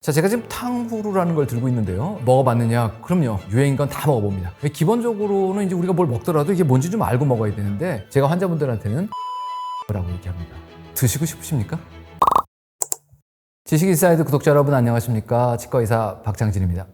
자, 제가 지금 탕후루라는 걸 들고 있는데요. 먹어봤느냐? 그럼요. 유행인 건 다 먹어봅니다. 기본적으로는 이제 우리가 뭘 먹더라도 이게 뭔지 좀 알고 먹어야 되는데 제가 환자분들한테는 라고 얘기합니다. 드시고 싶으십니까? 지식인사이드 구독자 여러분 안녕하십니까? 치과의사 박장진입니다.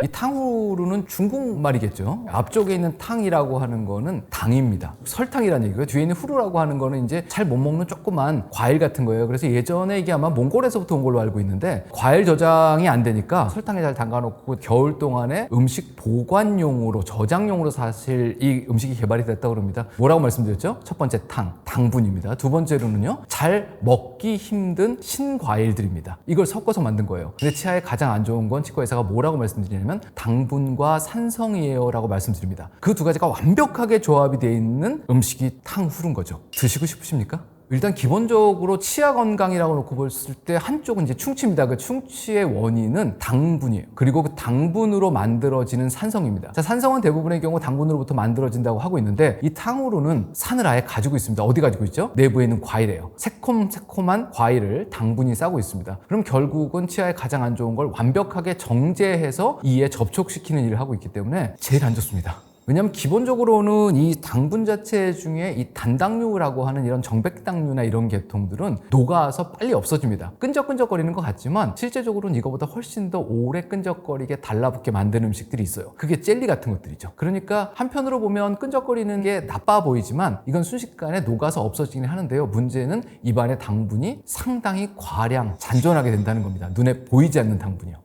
이 탕후루는 중국말이겠죠. 앞쪽에 있는 탕이라고 하는 거는 당입니다. 설탕이라는 얘기고요. 뒤에 있는 후루라고 하는 거는 이제 잘 못 먹는 조그만 과일 같은 거예요. 그래서 예전에 이게 아마 몽골에서부터 온 걸로 알고 있는데 과일 저장이 안 되니까 설탕에 잘 담가놓고 겨울 동안에 음식 보관용으로 저장용으로 사실 이 음식이 개발이 됐다고 그럽니다. 뭐라고 말씀드렸죠? 첫 번째 당분입니다. 두 번째로는요. 잘 먹기 힘든 신과일들입니다. 이걸 섞어서 만든 거예요. 근데 치아에 가장 안 좋은 건 치과의사가 뭐라고 말씀드리냐면 당분과 산성이에요 라고 말씀드립니다. 그 두 가지가 완벽하게 조합이 되어 있는 음식이 탕후루인 거죠. 드시고 싶으십니까? 일단 기본적으로 치아 건강이라고 놓고 봤을 때 한쪽은 이제 충치입니다. 그 충치의 원인은 당분이에요. 그리고 그 당분으로 만들어지는 산성입니다. 자, 산성은 대부분의 경우 당분으로부터 만들어진다고 하고 있는데 이 탕후루는 산을 아예 가지고 있습니다. 어디 가지고 있죠? 내부에 있는 과일이에요. 새콤새콤한 과일을 당분이 싸고 있습니다. 그럼 결국은 치아에 가장 안 좋은 걸 완벽하게 정제해서 이에 접촉시키는 일을 하고 있기 때문에 제일 안 좋습니다. 왜냐하면 기본적으로는 이 당분 자체 중에 이 단당류라고 하는 이런 정백당류나 이런 계통들은 녹아서 빨리 없어집니다. 끈적끈적거리는 것 같지만 실제적으로는 이거보다 훨씬 더 오래 끈적거리게 달라붙게 만드는 음식들이 있어요. 그게 젤리 같은 것들이죠. 그러니까 한편으로 보면 끈적거리는 게 나빠 보이지만 이건 순식간에 녹아서 없어지긴 하는데요. 문제는 입안의 당분이 상당히 과량, 잔존하게 된다는 겁니다. 눈에 보이지 않는 당분이요.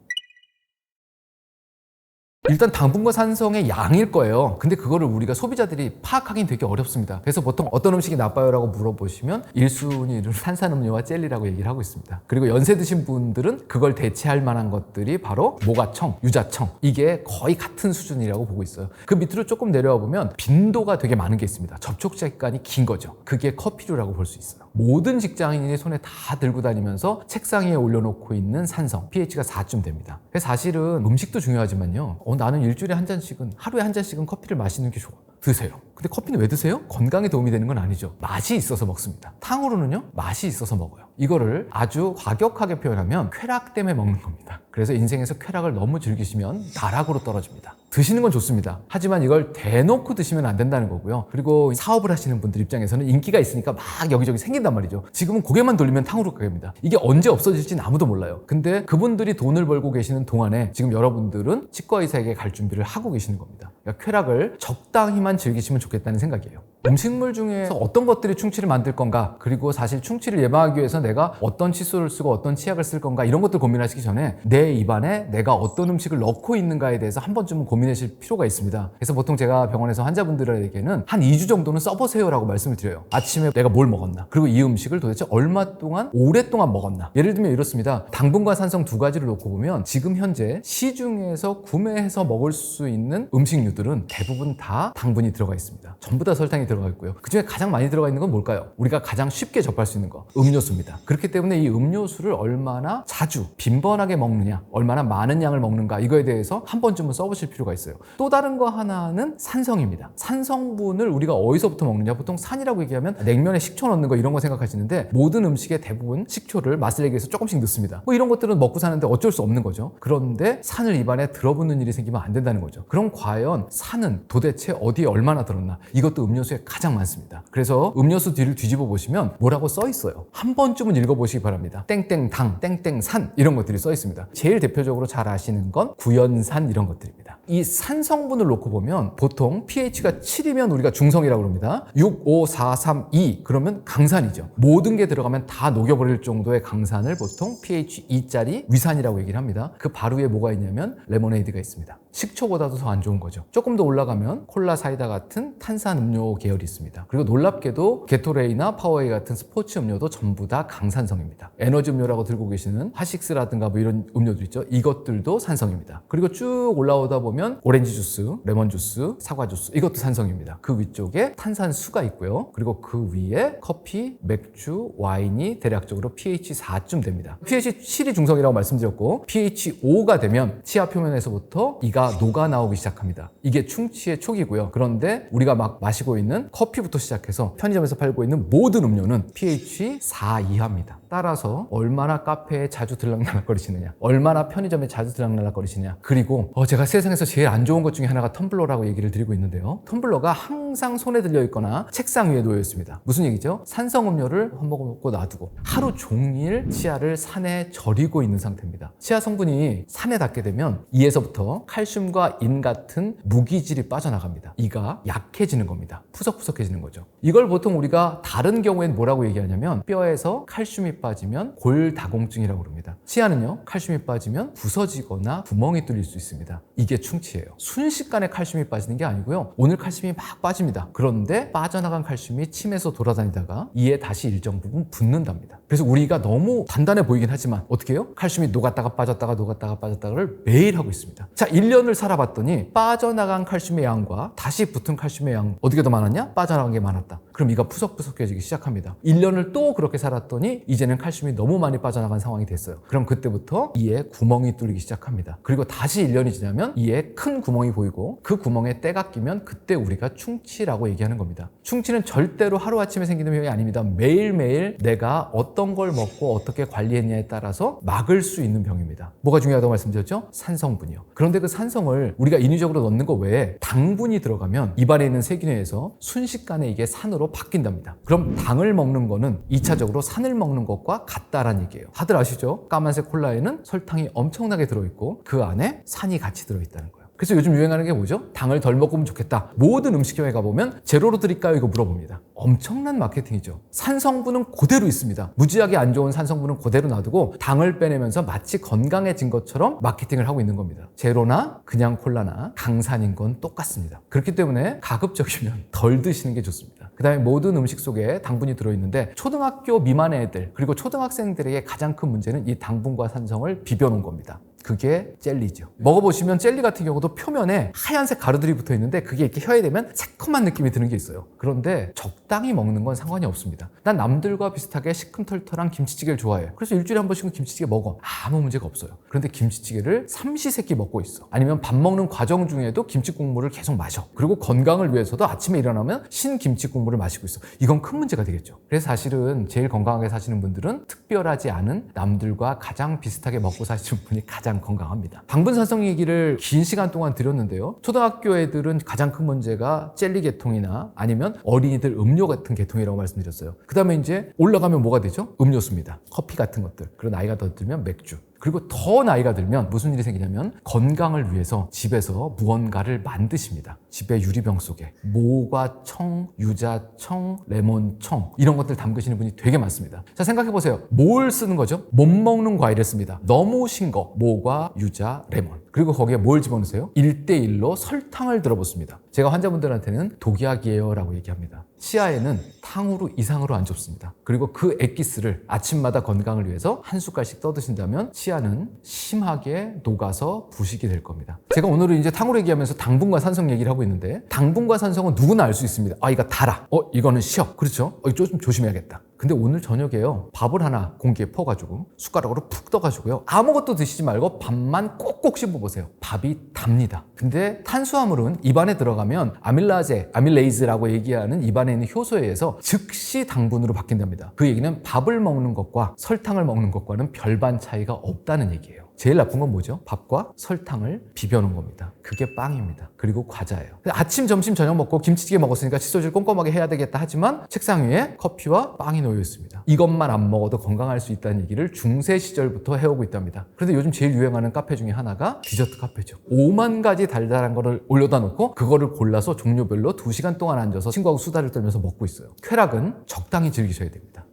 일단 당분과 산성의 양일 거예요. 근데 그거를 우리가 소비자들이 파악하기는 되게 어렵습니다. 그래서 보통 어떤 음식이 나빠요? 라고 물어보시면 1순위를 탄산음료와 젤리라고 얘기를 하고 있습니다. 그리고 연세 드신 분들은 그걸 대체할 만한 것들이 바로 모가청, 유자청, 이게 거의 같은 수준이라고 보고 있어요. 그 밑으로 조금 내려와 보면 빈도가 되게 많은 게 있습니다. 접촉 시간이 긴 거죠. 그게 커피류라고 볼 수 있어요. 모든 직장인이 손에 다 들고 다니면서 책상 위에 올려놓고 있는 산성, pH가 4쯤 됩니다. 사실은 음식도 중요하지만요. 나는 일주일에 한 잔씩은, 하루에 한 잔씩은 커피를 마시는 게 좋아. 드세요. 근데 커피는 왜 드세요? 건강에 도움이 되는 건 아니죠. 맛이 있어서 먹습니다. 탕후루는요, 맛이 있어서 먹어요. 이거를 아주 과격하게 표현하면 쾌락 때문에 먹는 겁니다. 그래서 인생에서 쾌락을 너무 즐기시면 나락으로 떨어집니다. 드시는 건 좋습니다. 하지만 이걸 대놓고 드시면 안 된다는 거고요. 그리고 사업을 하시는 분들 입장에서는 인기가 있으니까 막 여기저기 생긴단 말이죠. 지금은 고개만 돌리면 탕후루 가게입니다. 이게 언제 없어질지는 아무도 몰라요. 근데 그분들이 돈을 벌고 계시는 동안에 지금 여러분들은 치과의사에게 갈 준비를 하고 계시는 겁니다. 그러니까 쾌락을 적당히만 즐기시면 좋겠다는 생각이에요. 음식물 중에서 어떤 것들이 충치를 만들 건가, 그리고 사실 충치를 예방하기 위해서 내가 어떤 칫솔을 쓰고 어떤 치약을 쓸 건가, 이런 것들 고민하시기 전에 내 입안에 내가 어떤 음식을 넣고 있는가에 대해서 한 번쯤은 고민하실 필요가 있습니다. 그래서 보통 제가 병원에서 환자분들에게는 한 2주 정도는 써보세요 라고 말씀을 드려요. 아침에 내가 뭘 먹었나, 그리고 이 음식을 도대체 얼마 동안, 오랫동안 먹었나. 예를 들면 이렇습니다. 당분과 산성 두 가지를 놓고 보면 지금 현재 시중에서 구매해서 먹을 수 있는 음식류들은 대부분 다 당분이 들어가 있습니다. 전부 다 설탕이 들어가 있고요. 그중에 가장 많이 들어가 있는 건 뭘까요? 우리가 가장 쉽게 접할 수 있는 거, 음료수입니다. 그렇기 때문에 이 음료수를 얼마나 자주 빈번하게 먹느냐, 얼마나 많은 양을 먹는가, 이거에 대해서 한 번쯤은 써보실 필요가 있어요. 또 다른 거 하나는 산성입니다. 산성분을 우리가 어디서부터 먹느냐, 보통 산이라고 얘기하면 냉면에 식초 넣는 거 이런 거 생각하시는데 모든 음식에 대부분 식초를 맛을 내기 위해서 조금씩 넣습니다. 이런 것들은 먹고 사는데 어쩔 수 없는 거죠. 그런데 산을 입안에 들어붙는 일이 생기면 안 된다는 거죠. 그럼 과연 산은 도대체 어디에 얼마나 들었나, 이것도 음료수에 가장 많습니다. 그래서 음료수 뒤를 뒤집어 보시면 뭐라고 써 있어요. 한 번쯤은 읽어보시기 바랍니다. 땡땡당, 땡땡산, 이런 것들이 써 있습니다. 제일 대표적으로 잘 아시는 건 구연산, 이런 것들입니다. 이 산성분을 놓고 보면 보통 pH가 7이면 우리가 중성이라고 합니다. 6, 5, 4, 3, 2 그러면 강산이죠. 모든 게 들어가면 다 녹여버릴 정도의 강산을 보통 pH 2짜리 위산이라고 얘기를 합니다. 그 바로 위에 뭐가 있냐면 레모네이드가 있습니다. 식초보다도 더 안 좋은 거죠. 조금 더 올라가면 콜라, 사이다 같은 탄산음료 계열이 있습니다. 그리고 놀랍게도 게토레이나 파워에이 같은 스포츠 음료도 전부 다 강산성입니다. 에너지 음료라고 들고 계시는 하식스라든가 뭐 이런 음료들 있죠. 이것들도 산성입니다. 그리고 쭉 올라오다 보면 오렌지 주스, 레몬 주스, 사과 주스, 이것도 산성입니다. 그 위쪽에 탄산수가 있고요. 그리고 그 위에 커피, 맥주, 와인이 대략적으로 pH 4쯤 됩니다. pH 7이 중성이라고 말씀드렸고 pH 5가 되면 치아 표면에서부터 이가 녹아 나오기 시작합니다. 이게 충치의 초기고요. 그런데 우리가 막 마시고 있는 커피부터 시작해서 편의점에서 팔고 있는 모든 음료는 pH 4 이하입니다. 따라서 얼마나 카페에 자주 들락날락거리시느냐, 얼마나 편의점에 자주 들락날락거리시느냐. 그리고 제가 세상에서 제일 안 좋은 것 중에 하나가 텀블러라고 얘기를 드리고 있는데요. 텀블러가 항상 손에 들려 있거나 책상 위에 놓여 있습니다. 무슨 얘기죠? 산성음료를 한 모금 먹고 놔두고 하루 종일 치아를 산에 절이고 있는 상태입니다. 치아 성분이 산에 닿게 되면 이에서부터 칼슘과 인 같은 무기질이 빠져나갑니다. 이가 약해지는 겁니다. 푸석푸석해지는 거죠. 이걸 보통 우리가 다른 경우엔 뭐라고 얘기하냐면 뼈에서 칼슘이 빠지면 골다공증이라고 그럽니다. 치아는요, 칼슘이 빠지면 부서지거나 구멍이 뚫릴 수 있습니다. 이게 충치예요. 순식간에 칼슘이 빠지는 게 아니고요. 오늘 칼슘이 막 빠집니다. 그런데 빠져나간 칼슘이 침에서 돌아다니다가 이에 다시 일정 부분 붙는답니다. 그래서 우리가 너무 단단해 보이긴 하지만 어떻게 해요? 칼슘이 녹았다가 빠졌다가 녹았다가 빠졌다가를 매일 하고 있습니다. 자, 1년을 살아봤더니 빠져나간 칼슘의 양과 다시 붙은 칼슘의 양 어떻게 더 많았냐? 빠져나간 게 많았다. 그럼 이가 푸석푸석해지기 시작합니다. 1년을 또 그렇게 살았더니 이제는 칼슘이 너무 많이 빠져나간 상황이 됐어요. 그럼 그때부터 이에 구멍이 뚫리기 시작합니다. 그리고 다시 1년이 지나면 이에 큰 구멍이 보이고 그 구멍에 때가 끼면 그때 우리가 충치라고 얘기하는 겁니다. 충치는 절대로 하루아침에 생기는 병이 아닙니다. 매일매일 내가 어떤 걸 먹고 어떻게 관리했냐에 따라서 막을 수 있는 병입니다. 뭐가 중요하다고 말씀드렸죠? 산성분이요. 그런데 그 산성을 우리가 인위적으로 넣는 거 외에 당분이 들어가면 입안에 있는 세균에서 순식간에 이게 산으로 바뀐답니다. 그럼 당을 먹는 거는 2차적으로 산을 먹는 것과 같다라는 얘기예요. 다들 아시죠? 까만색 콜라에는 설탕이 엄청나게 들어있고 그 안에 산이 같이 들어있다는 거예요. 그래서 요즘 유행하는 게 뭐죠? 당을 덜 먹으면 좋겠다. 모든 음식점에 가보면 제로로 드릴까요? 이거 물어봅니다. 엄청난 마케팅이죠. 산성분은 그대로 있습니다. 무지하게 안 좋은 산성분은 그대로 놔두고 당을 빼내면서 마치 건강해진 것처럼 마케팅을 하고 있는 겁니다. 제로나 그냥 콜라나 강산인 건 똑같습니다. 그렇기 때문에 가급적이면 덜 드시는 게 좋습니다. 그 다음에 모든 음식 속에 당분이 들어있는데 초등학교 미만의 애들 그리고 초등학생들에게 가장 큰 문제는 이 당분과 산성을 비벼놓은 겁니다. 그게 젤리죠. 먹어보시면 젤리 같은 경우도 표면에 하얀색 가루들이 붙어 있는데 그게 이렇게 혀에 대면 새콤한 느낌이 드는 게 있어요. 그런데 적당히 먹는 건 상관이 없습니다. 난 남들과 비슷하게 시큼털털한 김치찌개를 좋아해요. 그래서 일주일에 한 번씩은 김치찌개 먹어. 아무 문제가 없어요. 그런데 김치찌개를 삼시세끼 먹고 있어. 아니면 밥 먹는 과정 중에도 김치 국물을 계속 마셔. 그리고 건강을 위해서도 아침에 일어나면 신김치 국물을 마시고 있어. 이건 큰 문제가 되겠죠. 그래서 사실은 제일 건강하게 사시는 분들은 특별하지 않은 남들과 가장 비슷하게 먹고 사시는 분이 가장 건강합니다. 당분산성 얘기를 긴 시간 동안 드렸는데요. 초등학교 애들은 가장 큰 문제가 젤리 계통이나 아니면 어린이들 음료 같은 계통이라고 말씀드렸어요. 그 다음에 이제 올라가면 뭐가 되죠? 음료수입니다. 커피 같은 것들. 그리고 나이가 더 들면 맥주. 그리고 더 나이가 들면 무슨 일이 생기냐면 건강을 위해서 집에서 무언가를 만드십니다. 집에 유리병 속에 모과 청, 유자청, 레몬청 이런 것들 담그시는 분이 되게 많습니다. 자, 생각해보세요. 뭘 쓰는 거죠? 못 먹는 과일을 씁니다. 너무 신 거, 모과, 유자, 레몬. 그리고 거기에 뭘 집어넣으세요? 1대1로 설탕을 들어붓습니다. 제가 환자분들한테는 독약이에요 라고 얘기합니다. 치아에는 탕후루 이상으로 안 좋습니다. 그리고 그 액기스를 아침마다 건강을 위해서 한 숟갈씩 떠드신다면 치아는 심하게 녹아서 부식이 될 겁니다. 제가 오늘은 이제 탕후루 얘기하면서 당분과 산성 얘기를 하고 있는데 당분과 산성은 누구나 알 수 있습니다. 아, 이거 달아. 이거는 시어. 그렇죠? 이거 좀 조심해야겠다. 근데 오늘 저녁에요. 밥을 하나 공기에 퍼가지고 숟가락으로 푹 떠가지고요. 아무것도 드시지 말고 밥만 꼭꼭 씹어보세요. 밥이 답니다. 근데 탄수화물은 입안에 들어가면 아밀레이즈라고 얘기하는 입안에 있는 효소에 의해서 즉시 당분으로 바뀐답니다. 그 얘기는 밥을 먹는 것과 설탕을 먹는 것과는 별반 차이가 없다는 얘기예요. 제일 나쁜 건 뭐죠? 밥과 설탕을 비벼놓은 겁니다. 그게 빵입니다. 그리고 과자예요. 아침, 점심, 저녁 먹고 김치찌개 먹었으니까 칫솔질 꼼꼼하게 해야 되겠다 하지만 책상 위에 커피와 빵이 놓여 있습니다. 이것만 안 먹어도 건강할 수 있다는 얘기를 중세 시절부터 해오고 있답니다. 그런데 요즘 제일 유행하는 카페 중에 하나가 디저트 카페죠. 5만 가지 달달한 거를 올려다 놓고 그거를 골라서 종류별로 2시간 동안 앉아서 친구하고 수다를 떨면서 먹고 있어요. 쾌락은 적당히 즐기셔야 됩니다.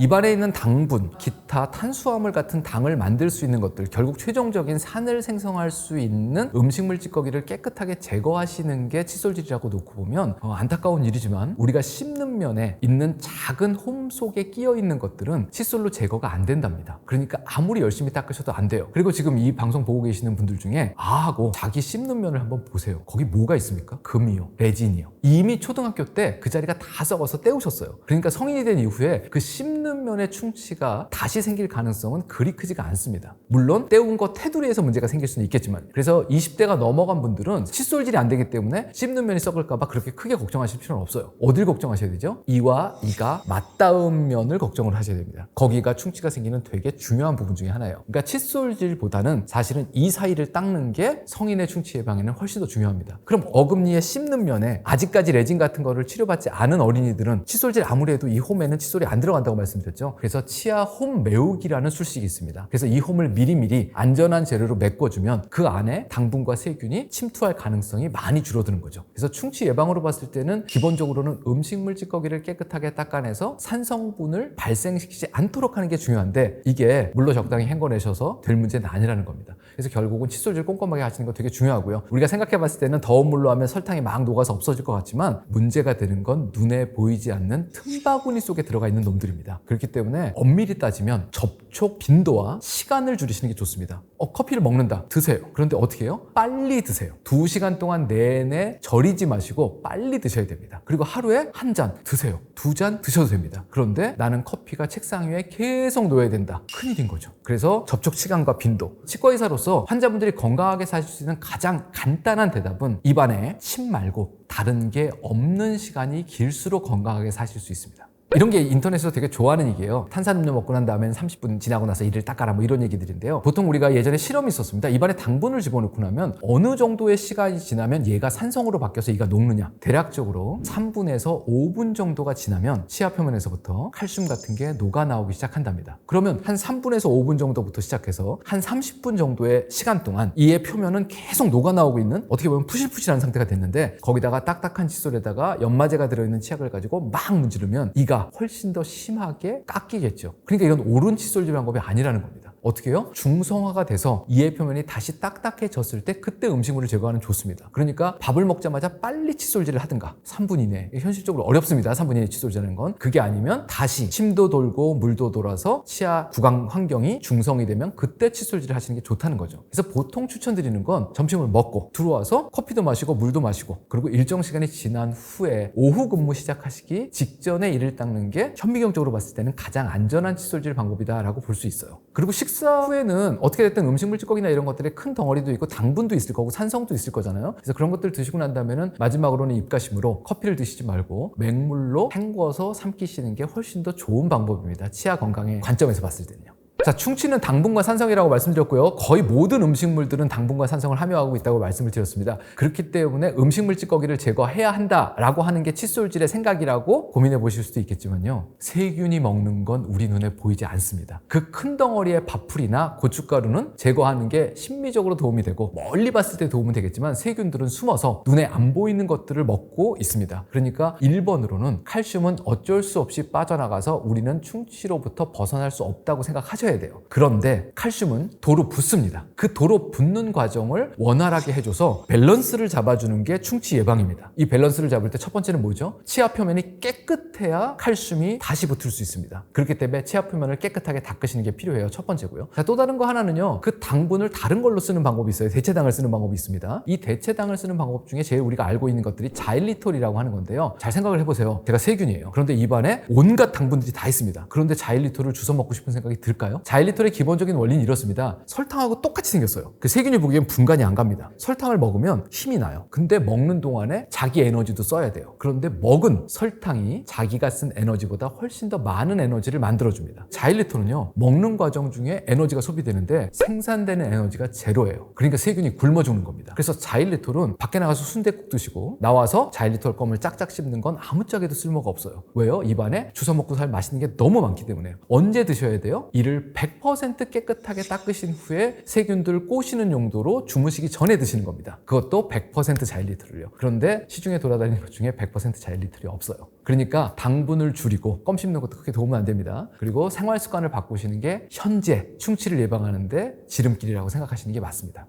입안에 있는 당분, 기타 탄수화물 같은 당을 만들 수 있는 것들, 결국 최종적인 산을 생성할 수 있는 음식물 찌꺼기를 깨끗하게 제거하시는 게 칫솔질이라고 놓고 보면 안타까운 일이지만 우리가 씹는 면에 있는 작은 홈 속에 끼어 있는 것들은 칫솔로 제거가 안 된답니다. 그러니까 아무리 열심히 닦으셔도 안 돼요. 그리고 지금 이 방송 보고 계시는 분들 중에 하고 자기 씹는 면을 한번 보세요. 거기 뭐가 있습니까? 금이요, 레진이요. 이미 초등학교 때 그 자리가 다 썩어서 떼우셨어요. 그러니까 성인이 된 이후에 그 씹는 씹는 면의 충치가 다시 생길 가능성은 그리 크지가 않습니다. 물론 때운 거 테두리에서 문제가 생길 수는 있겠지만, 그래서 20대가 넘어간 분들은 칫솔질이 안 되기 때문에 씹는 면이 썩을까 봐 그렇게 크게 걱정하실 필요는 없어요. 어딜 걱정하셔야 되죠? 이와 이가 맞닿은 면을 걱정을 하셔야 됩니다. 거기가 충치가 생기는 되게 중요한 부분 중에 하나예요. 그러니까 칫솔질보다는 사실은 이 사이를 닦는 게 성인의 충치 예방에는 훨씬 더 중요합니다. 그럼 어금니에 씹는 면에 아직까지 레진 같은 거를 치료받지 않은 어린이들은 칫솔질 아무리 해도 이 홈에는 칫솔이 안 들어간다고 말씀드렸죠. 그래서 치아 홈 메우기라는 술식이 있습니다. 그래서 이 홈을 미리미리 안전한 재료로 메꿔주면 그 안에 당분과 세균이 침투할 가능성이 많이 줄어드는 거죠. 그래서 충치 예방으로 봤을 때는 기본적으로는 음식물 찌꺼기를 깨끗하게 닦아내서 산성분을 발생시키지 않도록 하는 게 중요한데, 이게 물로 적당히 헹궈내셔서 될 문제는 아니라는 겁니다. 그래서 결국은 칫솔질 꼼꼼하게 하시는 거 되게 중요하고요. 우리가 생각해 봤을 때는 더운 물로 하면 설탕이 막 녹아서 없어질 것 같지만, 문제가 되는 건 눈에 보이지 않는 틈바구니 속에 들어가 있는 놈들입니다. 그렇기 때문에 엄밀히 따지면 접촉 빈도와 시간을 줄이시는 게 좋습니다. 커피를 먹는다, 드세요. 그런데 어떻게 해요? 빨리 드세요. 2시간 동안 내내 절이지 마시고 빨리 드셔야 됩니다. 그리고 하루에 1잔 드세요. 2잔 드셔도 됩니다. 그런데 나는 커피가 책상 위에 계속 놓여야 된다. 큰일인 거죠. 그래서 접촉 시간과 빈도, 치과의사로서 환자분들이 건강하게 사실 수 있는 가장 간단한 대답은 입안에 침 말고 다른 게 없는 시간이 길수록 건강하게 사실 수 있습니다. 이런 게 인터넷에서 되게 좋아하는 얘기예요. 탄산음료 먹고 난 다음엔 30분 지나고 나서 이를 닦아라, 뭐 이런 얘기들인데요. 보통 우리가 예전에 실험이 있었습니다. 입안에 당분을 집어넣고 나면 어느 정도의 시간이 지나면 얘가 산성으로 바뀌어서 이가 녹느냐. 대략적으로 3분에서 5분 정도가 지나면 치아 표면에서부터 칼슘 같은 게 녹아 나오기 시작한답니다. 그러면 한 3분에서 5분 정도부터 시작해서 한 30분 정도의 시간 동안 이의 표면은 계속 녹아 나오고 있는, 어떻게 보면 푸실푸실한 상태가 됐는데, 거기다가 딱딱한 칫솔에다가 연마제가 들어있는 치약을 가지고 막 문지르면 이가 훨씬 더 심하게 깎이겠죠. 그러니까 이건 옳은 칫솔질 방법이 아니라는 겁니다. 어떻게 해요? 중성화가 돼서 이의 표면이 다시 딱딱해졌을 때 그때 음식물을 제거하는 좋습니다. 그러니까 밥을 먹자마자 빨리 칫솔질을 하든가, 3분 이내, 현실적으로 어렵습니다. 3분 이내 칫솔질하는 건. 그게 아니면 다시 침도 돌고 물도 돌아서 치아 구강 환경이 중성이 되면 그때 칫솔질을 하시는 게 좋다는 거죠. 그래서 보통 추천드리는 건 점심을 먹고 들어와서 커피도 마시고 물도 마시고, 그리고 일정 시간이 지난 후에 오후 근무 시작하시기 직전에 이를 닦는 게 현미경적으로 봤을 때는 가장 안전한 칫솔질 방법이다라고 볼 수 있어요. 그리고 식사 후에는 어떻게 됐든 음식물 찌꺼기나 이런 것들에 큰 덩어리도 있고 당분도 있을 거고 산성도 있을 거잖아요. 그래서 그런 것들 드시고 난 다음에는 마지막으로는 입가심으로 커피를 드시지 말고 맹물로 헹궈서 삼키시는 게 훨씬 더 좋은 방법입니다. 치아 건강의 관점에서 봤을 때는요. 자, 충치는 당분과 산성이라고 말씀드렸고요. 거의 모든 음식물들은 당분과 산성을 함유하고 있다고 말씀을 드렸습니다. 그렇기 때문에 음식물 찌꺼기를 제거해야 한다라고 하는 게 칫솔질의 생각이라고 고민해 보실 수도 있겠지만요. 세균이 먹는 건 우리 눈에 보이지 않습니다. 그 큰 덩어리의 밥풀이나 고춧가루는 제거하는 게 심미적으로 도움이 되고 멀리 봤을 때 도움은 되겠지만, 세균들은 숨어서 눈에 안 보이는 것들을 먹고 있습니다. 그러니까 1번으로는 칼슘은 어쩔 수 없이 빠져나가서 우리는 충치로부터 벗어날 수 없다고 생각하셔야 돼요. 그런데 칼슘은 도로 붙습니다. 그 도로 붙는 과정을 원활하게 해줘서 밸런스를 잡아주는 게 충치 예방입니다. 이 밸런스를 잡을 때 첫 번째는 뭐죠? 치아 표면이 깨끗해야 칼슘이 다시 붙을 수 있습니다. 그렇기 때문에 치아 표면을 깨끗하게 닦으시는 게 필요해요. 첫 번째고요. 자, 또 다른 거 하나는요. 그 당분을 다른 걸로 쓰는 방법이 있어요. 대체당을 쓰는 방법이 있습니다. 이 대체당을 쓰는 방법 중에 제일 우리가 알고 있는 것들이 자일리톨이라고 하는 건데요. 잘 생각을 해보세요. 제가 세균이에요. 그런데 입안에 온갖 당분들이 다 있습니다. 그런데 자일리톨을 주워 먹고 싶은 생각이 들까요? 자일리톨의 기본적인 원리는 이렇습니다. 설탕하고 똑같이 생겼어요. 그 세균이 보기엔 분간이 안 갑니다. 설탕을 먹으면 힘이 나요. 근데 먹는 동안에 자기 에너지도 써야 돼요. 그런데 먹은 설탕이 자기가 쓴 에너지보다 훨씬 더 많은 에너지를 만들어줍니다. 자일리톨은요, 먹는 과정 중에 에너지가 소비되는데 생산되는 에너지가 제로예요. 그러니까 세균이 굶어 죽는 겁니다. 그래서 자일리톨은 밖에 나가서 순댓국 드시고 나와서 자일리톨 껌을 짝짝 씹는 건 아무짝에도 쓸모가 없어요. 왜요? 입안에 주워 먹고 살 맛있는 게 너무 많기 때문에. 언제 드셔야 돼요? 이를 100% 깨끗하게 닦으신 후에 세균들 꼬시는 용도로 주무시기 전에 드시는 겁니다. 그것도 100% 자일리톨을요. 그런데 시중에 돌아다니는 것 중에 100% 자일리톨이 없어요. 그러니까 당분을 줄이고 껌 씹는 것도 크게 도움은 안 됩니다. 그리고 생활 습관을 바꾸시는 게 현재 충치를 예방하는데 지름길이라고 생각하시는 게 맞습니다.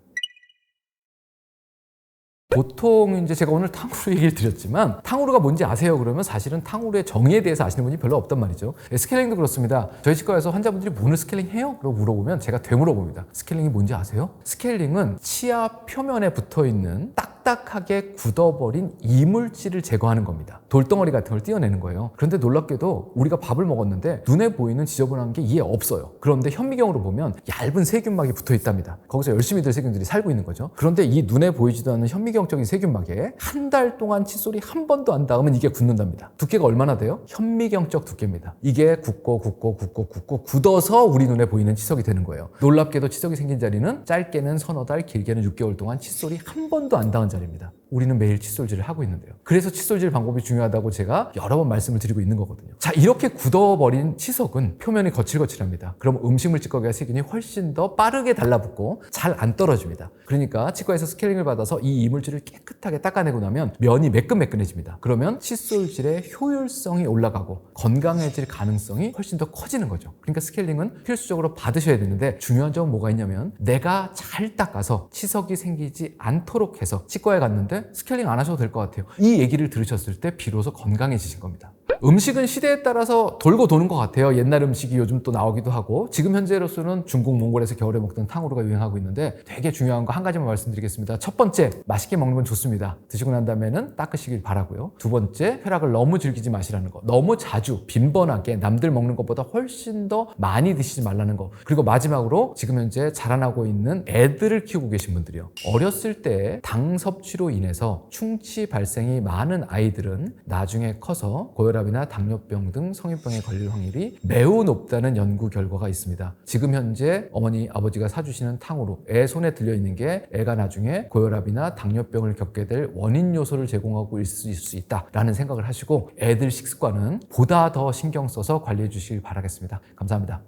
보통 이제 제가 오늘 탕후루 얘기를 드렸지만, 탕후루가 뭔지 아세요? 그러면 사실은 탕후루의 정의에 대해서 아시는 분이 별로 없단 말이죠. 스케일링도 그렇습니다. 저희 치과에서 환자분들이 문을 스케일링 해요? 라고 물어보면 제가 되물어봅니다. 스케일링이 뭔지 아세요? 스케일링은 치아 표면에 붙어있는 딱딱한 딱딱하게 굳어버린 이물질을 제거하는 겁니다. 돌덩어리 같은 걸 띄어내는 거예요. 그런데 놀랍게도 우리가 밥을 먹었는데 눈에 보이는 지저분한 게 이에 없어요. 그런데 현미경으로 보면 얇은 세균막이 붙어 있답니다. 거기서 열심히들 세균들이 살고 있는 거죠. 그런데 이 눈에 보이지도 않는 현미경적인 세균막에 한 달 동안 칫솔이 한 번도 안 닿으면 이게 굳는답니다. 두께가 얼마나 돼요? 현미경적 두께입니다. 이게 굳고 굳어서 우리 눈에 보이는 치석이 되는 거예요. 놀랍게도 치석이 생긴 자리는 짧게는 서너 달, 길게는 6개월 동안 칫솔이 한 번도 안 닿은 자리입니다. 우리는 매일 칫솔질을 하고 있는데요. 그래서 칫솔질 방법이 중요하다고 제가 여러 번 말씀을 드리고 있는 거거든요. 자, 이렇게 굳어버린 치석은 표면이 거칠거칠합니다. 그럼 음식물 찌꺼기와 세균이 훨씬 더 빠르게 달라붙고 잘 안 떨어집니다. 그러니까 치과에서 스케일링을 받아서 이 이물질을 깨끗하게 닦아내고 나면 면이 매끈매끈해집니다. 그러면 칫솔질의 효율성이 올라가고 건강해질 가능성이 훨씬 더 커지는 거죠. 그러니까 스케일링은 필수적으로 받으셔야 되는데 중요한 점은 뭐가 있냐면 내가 잘 닦아서 치석이 생기지 않도록 해서 치과에 갔는데 스케일링 안 하셔도 될 것 같아요. 이 얘기를 들으셨을 때 비로소 건강해지신 겁니다. 음식은 시대에 따라서 돌고 도는 것 같아요. 옛날 음식이 요즘 또 나오기도 하고 지금 현재로서는 중국, 몽골에서 겨울에 먹던 탕후루가 유행하고 있는데 되게 중요한 거 한 가지만 말씀드리겠습니다. 첫 번째, 맛있게 먹는 건 좋습니다. 드시고 난 다음에는 닦으시길 바라고요. 두 번째, 쾌락을 너무 즐기지 마시라는 거. 너무 자주 빈번하게 남들 먹는 것보다 훨씬 더 많이 드시지 말라는 거. 그리고 마지막으로 지금 현재 자라나고 있는 애들을 키우고 계신 분들이요. 어렸을 때 당 섭취로 인해서 충치 발생이 많은 아이들은 나중에 커서 고혈압이나 당뇨병 등 성인병에 걸릴 확률이 매우 높다는 연구 결과가 있습니다. 지금 현재 어머니, 아버지가 사주시는 탕후루, 애 손에 들려있는 게 애가 나중에 고혈압이나 당뇨병을 겪게 될 원인 요소를 제공하고 있을 수 있다라는 생각을 하시고 애들 식습관은 보다 더 신경 써서 관리해 주시길 바라겠습니다. 감사합니다.